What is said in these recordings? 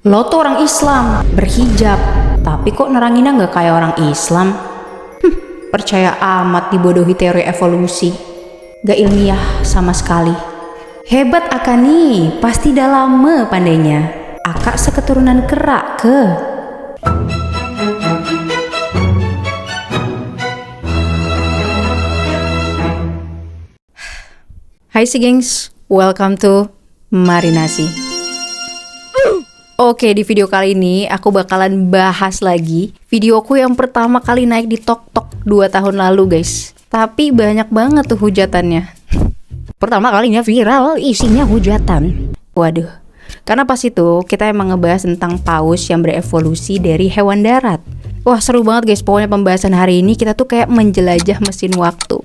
Lo tuh orang Islam, berhijab, tapi kok neranginnya nggak kayak orang Islam? Percaya amat dibodohi teori evolusi. Gak ilmiah sama sekali. Hebat Aka nih, pasti dah lama pandainya. Aka seketurunan kerak ke. Hai si gengs, welcome to Marinasi. Oke, di video kali ini aku bakalan bahas lagi videoku yang pertama kali naik di TokTok 2 tahun lalu guys. Tapi banyak banget tuh hujatannya. Pertama kalinya viral, isinya hujatan. Waduh, karena pas itu kita emang ngebahas tentang paus yang berevolusi dari hewan darat. Wah seru banget guys, pokoknya pembahasan hari ini kita tuh kayak menjelajah mesin waktu.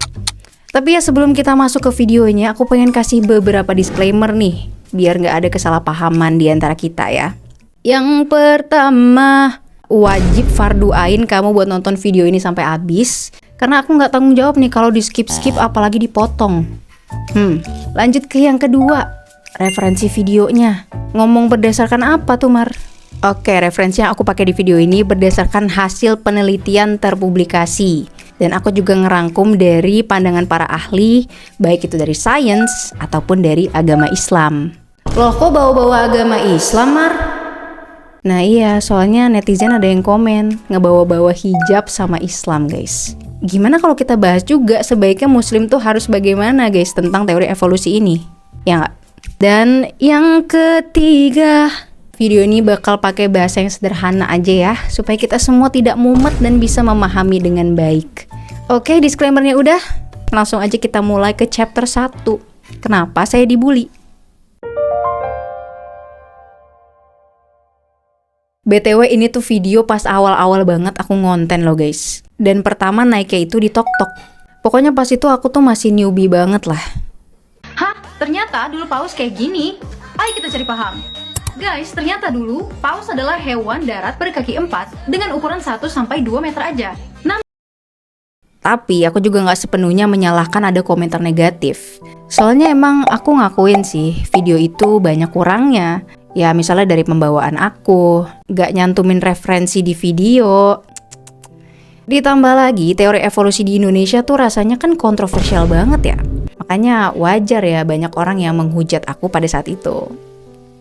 Tapi ya sebelum kita masuk ke videonya, aku pengen kasih beberapa disclaimer nih, biar nggak ada kesalahpahaman di antara kita ya. Yang pertama, wajib fardu ain kamu buat nonton video ini sampai habis, karena aku nggak tanggung jawab nih kalau di skip apalagi dipotong. Lanjut ke yang kedua, referensi videonya. Ngomong berdasarkan apa tuh Mar? Oke, referensinya aku pakai di video ini berdasarkan hasil penelitian terpublikasi. Dan aku juga ngerangkum dari pandangan para ahli, baik itu dari sains ataupun dari agama Islam. Loh kok bawa-bawa agama Islam Mar? Nah iya, soalnya netizen ada yang komen ngebawa-bawa hijab sama Islam guys. Gimana kalau kita bahas juga sebaiknya muslim tuh harus bagaimana guys tentang teori evolusi ini? Ya nggak? Dan yang ketiga, video ini bakal pakai bahasa yang sederhana aja ya, supaya kita semua tidak mumet dan bisa memahami dengan baik. Oke, disclaimernya udah, langsung aja kita mulai ke chapter 1. Kenapa saya dibully? BTW ini tuh video pas awal-awal banget aku ngonten loh guys. Dan pertama naiknya itu di TokTok. Pokoknya pas itu aku tuh masih newbie banget lah. Hah? Ternyata dulu paus kayak gini? Ayo kita cari paham. Guys, ternyata dulu paus adalah hewan darat berkaki 4 dengan ukuran 1-2 meter aja. Tapi aku juga gak sepenuhnya menyalahkan ada komentar negatif. Soalnya emang aku ngakuin sih video itu banyak kurangnya. Ya misalnya dari pembawaan aku, gak nyantumin referensi di video. Ditambah lagi teori evolusi di Indonesia tuh rasanya kan kontroversial banget ya. Makanya wajar ya banyak orang yang menghujat aku pada saat itu.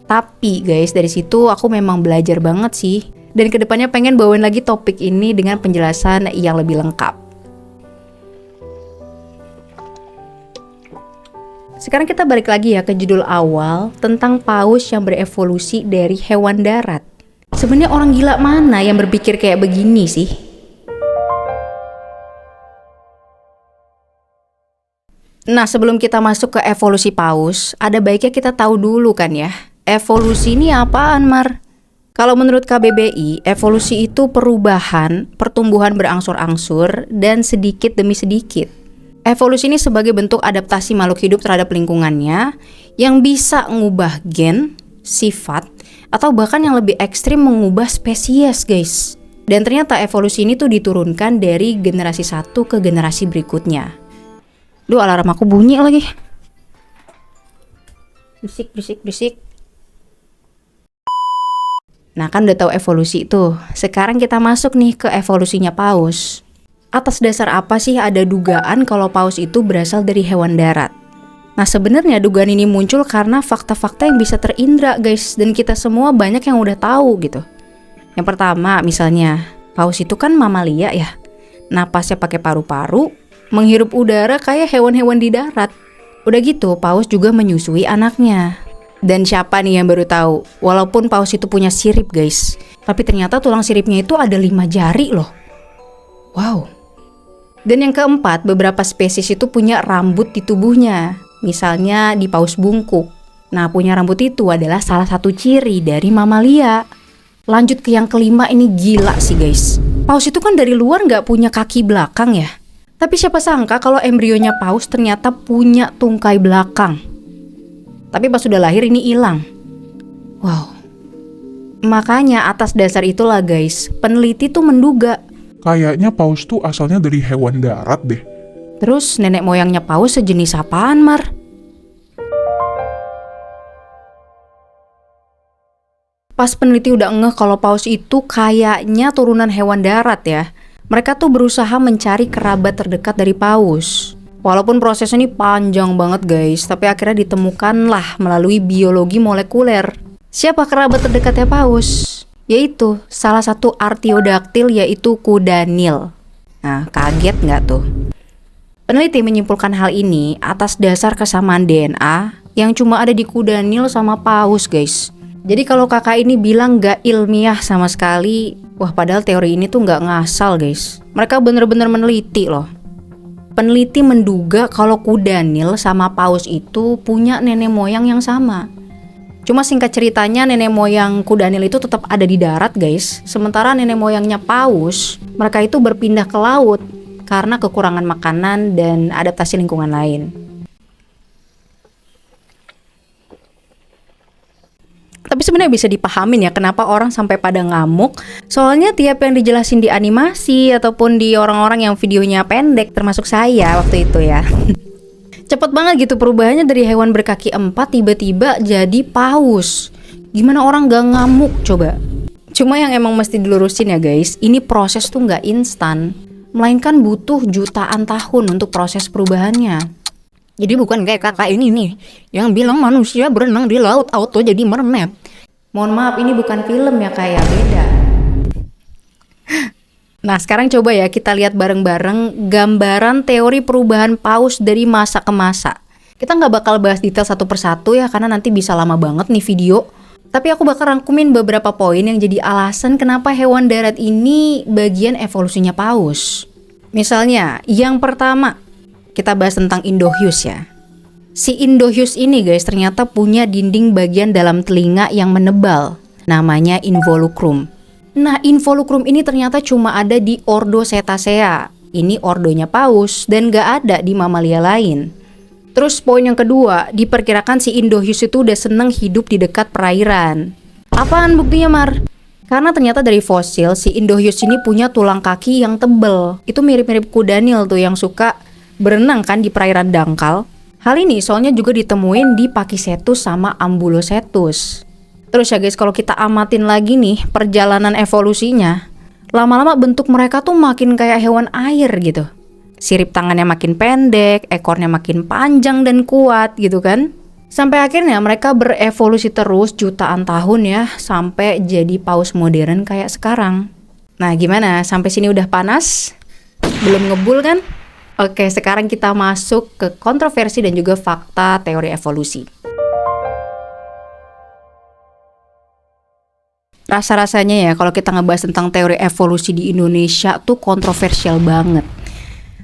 Tapi guys, dari situ aku memang belajar banget sih. Dan kedepannya pengen bawain lagi topik ini dengan penjelasan yang lebih lengkap. Sekarang kita balik lagi ya ke judul awal tentang paus yang berevolusi dari hewan darat. Sebenarnya orang gila mana yang berpikir kayak begini sih? Nah, sebelum kita masuk ke evolusi paus, ada baiknya kita tahu dulu kan ya, evolusi ini apaan Mar? Kalau menurut KBBI, evolusi itu perubahan, pertumbuhan berangsur-angsur, dan sedikit demi sedikit. Evolusi ini sebagai bentuk adaptasi makhluk hidup terhadap lingkungannya yang bisa mengubah gen, sifat, atau bahkan yang lebih ekstrim mengubah spesies guys. Dan ternyata evolusi ini tuh diturunkan dari generasi satu ke generasi berikutnya. Duh, alarm aku bunyi lagi. Berisik. Nah kan udah tahu evolusi tuh. Sekarang kita masuk nih ke evolusinya paus. Atas dasar apa sih ada dugaan kalau paus itu berasal dari hewan darat? Nah sebenarnya dugaan ini muncul karena fakta-fakta yang bisa terindra guys, dan kita semua banyak yang udah tahu gitu. Yang pertama misalnya, paus itu kan mamalia ya. Napasnya pakai paru-paru, menghirup udara kayak hewan-hewan di darat. Udah gitu paus juga menyusui anaknya. Dan siapa nih yang baru tahu? Walaupun paus itu punya sirip guys, tapi ternyata tulang siripnya itu ada 5 jari loh. Wow. Dan yang keempat, beberapa spesies itu punya rambut di tubuhnya. Misalnya di paus bungkuk. Nah, punya rambut itu adalah salah satu ciri dari mamalia. Lanjut ke yang kelima, ini gila sih guys. Paus itu kan dari luar nggak punya kaki belakang ya. Tapi siapa sangka kalau embrionya paus ternyata punya tungkai belakang. Tapi pas sudah lahir ini hilang. Wow. Makanya atas dasar itulah guys, peneliti tuh menduga kayaknya paus tuh asalnya dari hewan darat deh. terus nenek moyangnya paus sejenis apaan Mar? Pas peneliti udah ngeh kalau paus itu kayaknya turunan hewan darat ya, mereka tuh berusaha mencari kerabat terdekat dari paus. Walaupun prosesnya ini panjang banget guys, tapi akhirnya ditemukanlah melalui biologi molekuler. Siapa kerabat terdekatnya paus? Yaitu salah satu artiodaktil, yaitu kuda Nil. Nah, kaget nggak tuh? Peneliti menyimpulkan hal ini atas dasar kesamaan DNA yang cuma ada di kuda Nil sama paus guys. Jadi kalau kakak ini bilang nggak ilmiah sama sekali, wah padahal teori ini tuh nggak ngasal guys. Mereka bener-bener meneliti loh. Peneliti menduga kalau kuda Nil sama paus itu punya nenek moyang yang sama. Cuma singkat ceritanya nenek moyang kuda Nil itu tetap ada di darat guys. Sementara nenek moyangnya paus, mereka itu berpindah ke laut karena kekurangan makanan dan adaptasi lingkungan lain. Tapi sebenarnya bisa dipahamin ya kenapa orang sampai pada ngamuk. Soalnya tiap yang dijelasin di animasi ataupun di orang-orang yang videonya pendek, termasuk saya waktu itu ya. Cepet banget gitu perubahannya dari hewan berkaki 4 tiba-tiba jadi paus. Gimana orang gak ngamuk coba? Cuma yang emang mesti dilurusin ya guys, ini proses tuh gak instan, melainkan butuh jutaan tahun untuk proses perubahannya. Jadi bukan kayak kakak ini nih yang bilang manusia berenang di laut auto jadi mermaid. Mohon maaf, ini bukan film ya, kayak beda. Nah sekarang coba ya kita lihat bareng-bareng gambaran teori perubahan paus dari masa ke masa. Kita nggak bakal bahas detail satu persatu ya, karena nanti bisa lama banget nih video. Tapi aku bakal rangkumin beberapa poin yang jadi alasan kenapa hewan darat ini bagian evolusinya paus. Misalnya, yang pertama, kita bahas tentang Indohyus ya. Si Indohyus ini guys ternyata punya dinding bagian dalam telinga yang menebal, namanya involucrum. Nah, involucrum ini ternyata cuma ada di ordo Cetacea. Ini ordonya paus dan gak ada di mamalia lain. Terus poin yang kedua, diperkirakan si Indohyus itu udah seneng hidup di dekat perairan. Apaan buktinya Mar? Karena ternyata dari fosil si Indohyus ini punya tulang kaki yang tebel. Itu mirip-mirip kuda Nil tuh yang suka berenang kan di perairan dangkal. Hal ini soalnya juga ditemuin di Pachycetus sama Ambulocetus. Terus ya guys, kalau kita amatin lagi nih perjalanan evolusinya, lama-lama bentuk mereka tuh makin kayak hewan air gitu. Sirip tangannya makin pendek, ekornya makin panjang dan kuat gitu kan. Sampai akhirnya mereka berevolusi terus jutaan tahun ya, sampai jadi paus modern kayak sekarang. Nah gimana, sampai sini udah panas? Belum ngebul kan? Oke, sekarang kita masuk ke kontroversi dan juga fakta teori evolusi. Rasa-rasanya ya kalau kita ngebahas tentang teori evolusi di Indonesia tuh kontroversial banget.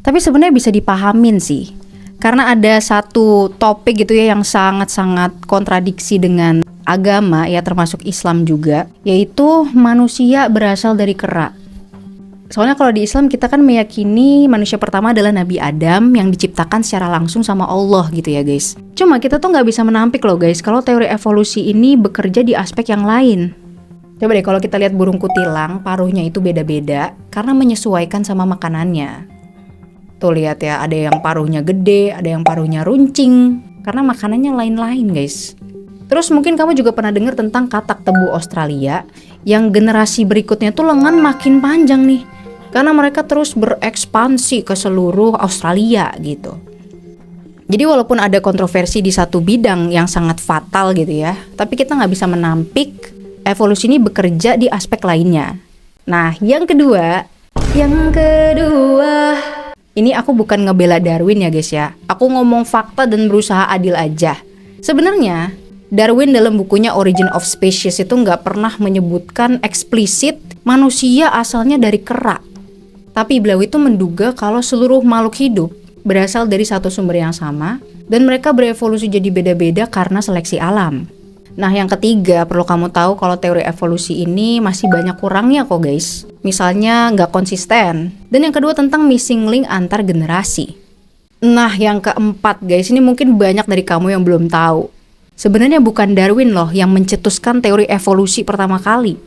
Tapi sebenarnya bisa dipahamin sih. Karena ada satu topik gitu ya yang sangat-sangat kontradiksi dengan agama ya, termasuk Islam juga, yaitu manusia berasal dari kera. Soalnya kalau di Islam kita kan meyakini manusia pertama adalah Nabi Adam yang diciptakan secara langsung sama Allah gitu ya guys. Cuma kita tuh nggak bisa menampik loh guys kalau teori evolusi ini bekerja di aspek yang lain. Coba deh kalau kita lihat burung kutilang, paruhnya itu beda-beda karena menyesuaikan sama makanannya. Tuh lihat ya, ada yang paruhnya gede, ada yang paruhnya runcing, karena makanannya lain-lain guys. Terus mungkin kamu juga pernah dengar tentang katak tebu Australia yang generasi berikutnya tuh lengan makin panjang nih, karena mereka terus berekspansi ke seluruh Australia gitu. Jadi walaupun ada kontroversi di satu bidang yang sangat fatal gitu ya, tapi kita nggak bisa menampik evolusi ini bekerja di aspek lainnya. Nah yang kedua, ini aku bukan ngebela Darwin ya guys ya. Aku ngomong fakta dan berusaha adil aja. Sebenarnya Darwin dalam bukunya Origin of Species itu nggak pernah menyebutkan eksplisit manusia asalnya dari kera. Tapi beliau itu menduga kalau seluruh makhluk hidup berasal dari satu sumber yang sama dan mereka berevolusi jadi beda-beda karena seleksi alam. Nah yang ketiga, perlu kamu tahu kalau teori evolusi ini masih banyak kurangnya kok guys. Misalnya nggak konsisten. Dan yang kedua tentang missing link antar generasi. Nah yang keempat guys, ini mungkin banyak dari kamu yang belum tahu. Sebenarnya bukan Darwin loh yang mencetuskan teori evolusi pertama kali.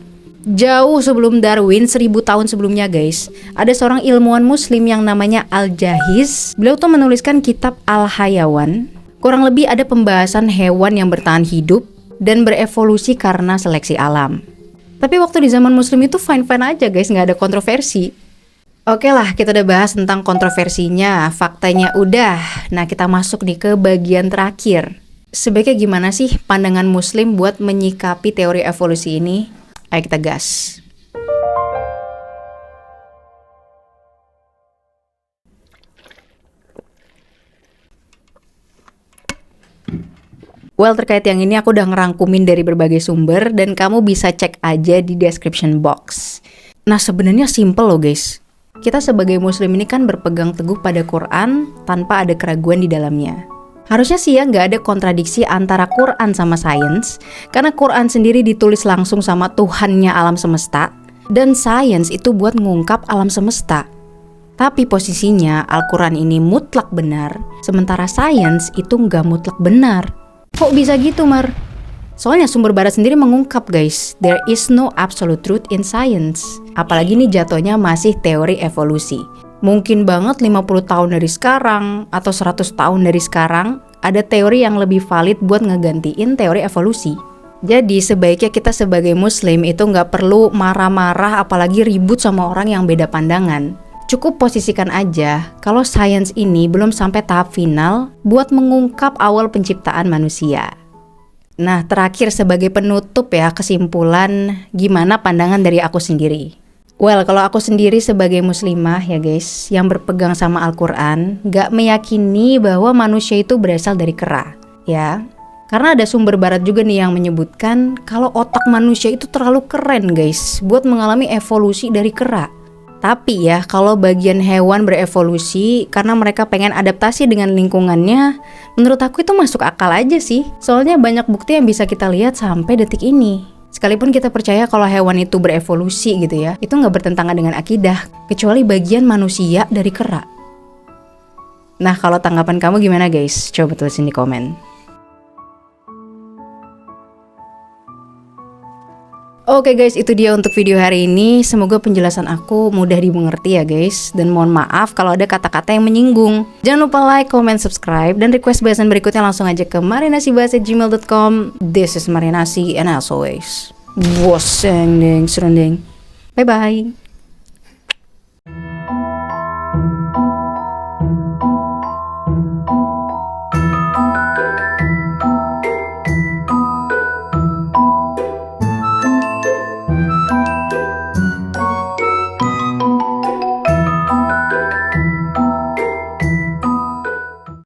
Jauh sebelum Darwin, 1000 tahun sebelumnya guys, ada seorang ilmuwan muslim yang namanya Al-Jahiz. Beliau tuh menuliskan kitab Al-Hayawan. Kurang lebih ada pembahasan hewan yang bertahan hidup dan berevolusi karena seleksi alam. Tapi waktu di zaman muslim itu fine-fine aja guys, nggak ada kontroversi. Oke lah, kita udah bahas tentang kontroversinya, faktanya udah. Nah, kita masuk nih ke bagian terakhir. Sebaiknya gimana sih pandangan muslim buat menyikapi teori evolusi ini? Ayo kita gas. Well, terkait yang ini aku udah ngerangkumin dari berbagai sumber dan kamu bisa cek aja di description box. Nah, sebenarnya simple loh guys. Kita sebagai muslim ini kan berpegang teguh pada Quran tanpa ada keraguan di dalamnya. Harusnya sih ya nggak ada kontradiksi antara Quran sama sains, karena Quran sendiri ditulis langsung sama Tuhannya alam semesta, dan sains itu buat ngungkap alam semesta. Tapi posisinya Al-Quran ini mutlak benar, sementara sains itu nggak mutlak benar. Kok bisa gitu, Mar? Soalnya sumber barat sendiri mengungkap guys, there is no absolute truth in science. Apalagi nih jatuhnya masih teori evolusi. Mungkin banget 50 tahun dari sekarang atau 100 tahun dari sekarang ada teori yang lebih valid buat ngegantiin teori evolusi. Jadi sebaiknya kita sebagai muslim itu nggak perlu marah-marah apalagi ribut sama orang yang beda pandangan. Cukup posisikan aja kalau sains ini belum sampai tahap final buat mengungkap awal penciptaan manusia. Nah, terakhir sebagai penutup ya, kesimpulan gimana pandangan dari aku sendiri. Well, kalau aku sendiri sebagai muslimah ya guys, yang berpegang sama Al-Quran, gak meyakini bahwa manusia itu berasal dari kera, ya. Karena ada sumber barat juga nih yang menyebutkan kalau otak manusia itu terlalu keren guys, buat mengalami evolusi dari kera. Tapi ya, kalau bagian hewan berevolusi karena mereka pengen adaptasi dengan lingkungannya, menurut aku itu masuk akal aja sih. Soalnya banyak bukti yang bisa kita lihat sampai detik ini. Sekalipun kita percaya kalau hewan itu berevolusi gitu ya, itu nggak bertentangan dengan akidah, kecuali bagian manusia dari kera. Nah, kalau tanggapan kamu gimana guys? Coba tulisin di komen. Oke guys, itu dia untuk video hari ini. Semoga penjelasan aku mudah dimengerti ya guys. Dan mohon maaf kalau ada kata-kata yang menyinggung. Jangan lupa like, comment, subscribe. Dan request bahasan berikutnya langsung aja ke marinasibahas@gmail.com. This is Marinasi and as always, waseng deng serundeng. Bye bye.